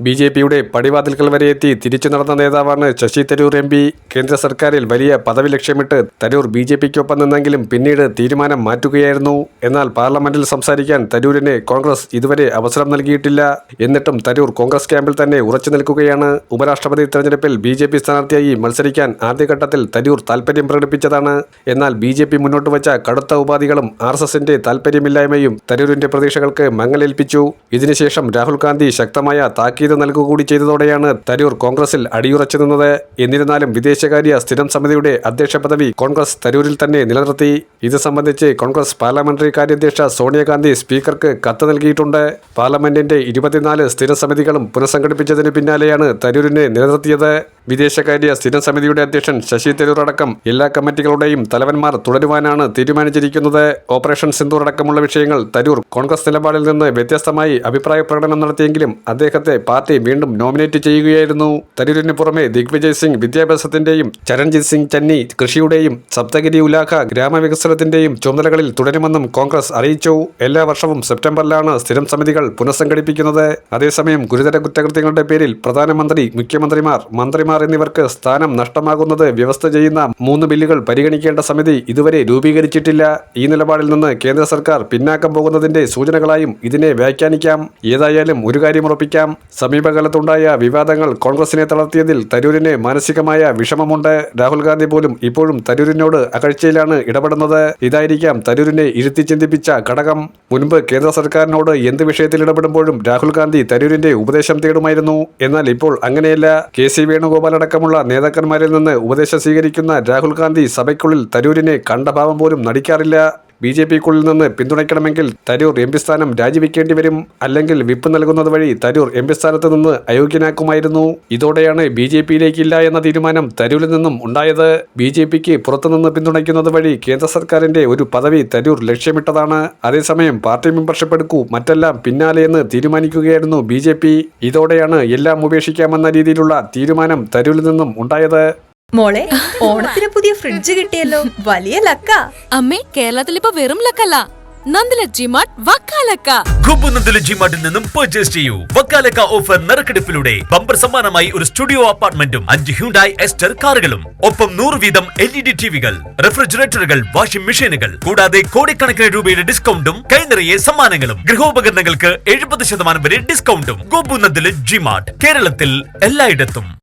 ബി.ജെ.പിയുടെ പടിവാതിൽക്കൽ വരെ എത്തി തിരിച്ചു നടന്ന നേതാവാണ് ശശി തരൂർ എം പി. കേന്ദ്ര സർക്കാരിൽ വലിയ പദവി ലക്ഷ്യമിട്ട് തരൂർ ബി.ജെ.പിക്കൊപ്പം നിന്നെങ്കിലും പിന്നീട് തീരുമാനം മാറ്റുകയായിരുന്നു. എന്നാൽ പാർലമെന്റിൽ സംസാരിക്കാൻ തരൂരിന് കോൺഗ്രസ് ഇതുവരെ അവസരം നൽകിയിട്ടില്ല. എന്നിട്ടും തരൂർ കോൺഗ്രസ് ക്യാമ്പിൽ തന്നെ ഉറച്ചു നിൽക്കുകയാണ്. ഉപരാഷ്ട്രപതി തെരഞ്ഞെടുപ്പിൽ ബി.ജെ.പി സ്ഥാനാർത്ഥിയായി മത്സരിക്കാൻ ആദ്യഘട്ടത്തിൽ തരൂർ താൽപര്യം പ്രകടിപ്പിച്ചതാണ്. എന്നാൽ ബി.ജെ.പി മുന്നോട്ട് വച്ച കടുത്ത ഉപാധികളും ആർ.എസ്.എസിന്റെ താൽപര്യമില്ലായ്മയും തരൂരിന്റെ പ്രതീക്ഷകൾക്ക് മങ്ങലേൽപ്പിച്ചു. ഇതിനുശേഷം രാഹുൽ ഗാന്ധി ശക്തമായ താക്കീത് നൽകുകൂടി ചെയ്തതോടെയാണ് തരൂർ കോൺഗ്രസിൽ അടിയുറച്ചു നിന്നത്. എന്നിരുന്നാലും വിദേശകാര്യ സ്ഥിരം സമിതിയുടെ അധ്യക്ഷ പദവി കോൺഗ്രസ് തരൂരിൽ തന്നെ നിലനിർത്തി. ഇത് സംബന്ധിച്ച് കോൺഗ്രസ് പാർലമെന്ററി കാര്യാധ്യക്ഷ സോണിയാഗാന്ധി സ്പീക്കർക്ക് കത്ത് നൽകിയിട്ടുണ്ട്. പാർലമെന്റിന്റെ 24 സ്ഥിരം സമിതികളും പുനഃസംഘടിപ്പിച്ചതിന് പിന്നാലെയാണ് തരൂരിനെ നിലനിർത്തിയത്. വിദേശകാര്യ സ്ഥിരം സമിതിയുടെ അധ്യക്ഷൻ ശശി തരൂർ അടക്കം എല്ലാ കമ്മിറ്റികളുടെയും തലവന്മാർ തുടരുവാനാണ് തീരുമാനിച്ചിരിക്കുന്നത്. ഓപ്പറേഷൻ സിന്ദൂർ അടക്കമുള്ള വിഷയങ്ങൾ തരൂർ കോൺഗ്രസ് നിലപാടിൽ നിന്ന് വ്യത്യസ്തമായി അഭിപ്രായ പ്രകടനം നടത്തിയെങ്കിലും അദ്ദേഹത്തെ പാർട്ടി വീണ്ടും നോമിനേറ്റ് ചെയ്യുകയായിരുന്നു. തരൂരിന് പുറമെ ദിഗ്വിജയ് സിംഗ് വിദ്യാഭ്യാസത്തിന്റെയും ചരൺജിത് സിംഗ് ചന്നി കൃഷിയുടെയും സപ്തഗിരി ഉലാഖ ഗ്രാമവികസനത്തിന്റെയും ചുമതലകളിൽ തുടരുമെന്നും കോൺഗ്രസ് അറിയിച്ചു. എല്ലാ വർഷവും സെപ്റ്റംബറിലാണ് സ്ഥിരം സമിതികൾ പുനഃസംഘടിപ്പിക്കുന്നത്. അതേസമയം ഗുരുതര കുറ്റകൃത്യങ്ങളുടെ പേരിൽ പ്രധാനമന്ത്രി, മുഖ്യമന്ത്രിമാർ, മന്ത്രിമാർ എന്നിവർക്ക് സ്ഥാനം നഷ്ടമാകുന്നത് വ്യവസ്ഥ ചെയ്യുന്ന 3 ബില്ലുകൾ പരിഗണിക്കേണ്ട സമിതി ഇതുവരെ രൂപീകരിച്ചിട്ടില്ല. ഈ നിലപാടിൽ നിന്ന് കേന്ദ്ര സർക്കാർ പിന്നാക്കം പോകുന്നതിന്റെ സൂചനകളായും ഇതിനെ വ്യാഖ്യാനിക്കാം. ഏതായാലും ഒരു കാര്യം ഉറപ്പിക്കാം, സമീപകാലത്തുണ്ടായ വിവാദങ്ങൾ കോൺഗ്രസിനെ തളർത്തിയതിൽ തരൂരിന് മാനസികമായ വിഷമമുണ്ട്. രാഹുൽ ഗാന്ധി പോലും ഇപ്പോഴും തരൂരിനോട് അകഴ്ചയിലാണ് ഇടപെടുന്നത്. ഇതായിരിക്കാം തരൂരിനെ ഇരുത്തി ചിന്തിപ്പിച്ച ഘടകം. മുൻപ് കേന്ദ്ര സർക്കാരിനോട് എന്ത് വിഷയത്തിൽ ഇടപെടുമ്പോഴും രാഹുൽ ഗാന്ധി തരൂരിന്റെ ഉപദേശം തേടുമായിരുന്നു. എന്നാൽ ഇപ്പോൾ അങ്ങനെയല്ല. കെ.സി. വേണുഗോപാൽ അടക്കമുള്ള നേതാക്കന്മാരിൽ നിന്ന് ഉപദേശം സ്വീകരിക്കുന്ന രാഹുൽ ഗാന്ധി സഭയ്ക്കുള്ളിൽ തരൂരിനെ കണ്ട ഭാവം പോലും നടിക്കാറില്ല. ബി.ജെ.പിക്കുള്ളിൽ നിന്ന് പിന്തുണയ്ക്കണമെങ്കിൽ തരൂർ എം പി സ്ഥാനം രാജിവെക്കേണ്ടി വരും. അല്ലെങ്കിൽ വിപ്പ് നൽകുന്നത് വഴി തരൂർ എം പി സ്ഥാനത്ത് നിന്ന് അയോഗ്യനാക്കുമായിരുന്നു. ഇതോടെയാണ് ബി.ജെ.പിയിലേക്കില്ല എന്ന തീരുമാനം തരൂരിൽ നിന്നും ഉണ്ടായത്. ബി.ജെ.പിക്ക് പുറത്തുനിന്ന് പിന്തുണയ്ക്കുന്നത് വഴി കേന്ദ്ര സർക്കാരിന്റെ ഒരു പദവി തരൂർ ലക്ഷ്യമിട്ടതാണ്. അതേസമയം പാർട്ടി മെമ്പർഷിപ്പ് എടുക്കൂ, മറ്റെല്ലാം പിന്നാലെയെന്ന് തീരുമാനിക്കുകയായിരുന്നു ബി.ജെ.പി. ഇതോടെയാണ് എല്ലാം ഉപേക്ഷിക്കാമെന്ന രീതിയിലുള്ള തീരുമാനം തരൂരിൽ നിന്നും ഉണ്ടായത്. മോളെ, ഓണത്തിന് പുതിയ ഫ്രിഡ്ജ് കിട്ടിയല്ലോ, വലിയ ലക്ക. അമ്മേ, കേരളത്തിൽ ഇപ്പൊ വെറും ലക്കല്ല, നന്ദില ജിമാർട്ട് വക്കാലക്ക. നന്ദില ജിമാർട്ടിൽ നിന്നും പർച്ചേസ് ചെയ്യൂ. വക്കാലക്ക ഓഫർ നറുക്കെടുപ്പിലൂടെ ബമ്പർ സമ്മാനമായി ഒരു സ്റ്റുഡിയോ അപ്പാർട്ട്മെന്റും 5 ഹ്യുണ്ടായി എസ്റ്റർ കാറുകളും, ഒപ്പം 100 വീതം LED ടിവികൾ, റെഫ്രിജറേറ്ററുകൾ, വാഷിംഗ് മെഷീനുകൾ, കൂടാതെ കോടിക്കണക്കിന് രൂപയുടെ ഡിസ്കൗണ്ടും കൈനിറയെ സമ്മാനങ്ങളും. ഗൃഹോപകരണങ്ങൾക്ക് 70% വരെ ഡിസ്കൗണ്ടും. നന്ദില ജിമാർട്ട് കേരളത്തിൽ എല്ലായിടത്തും.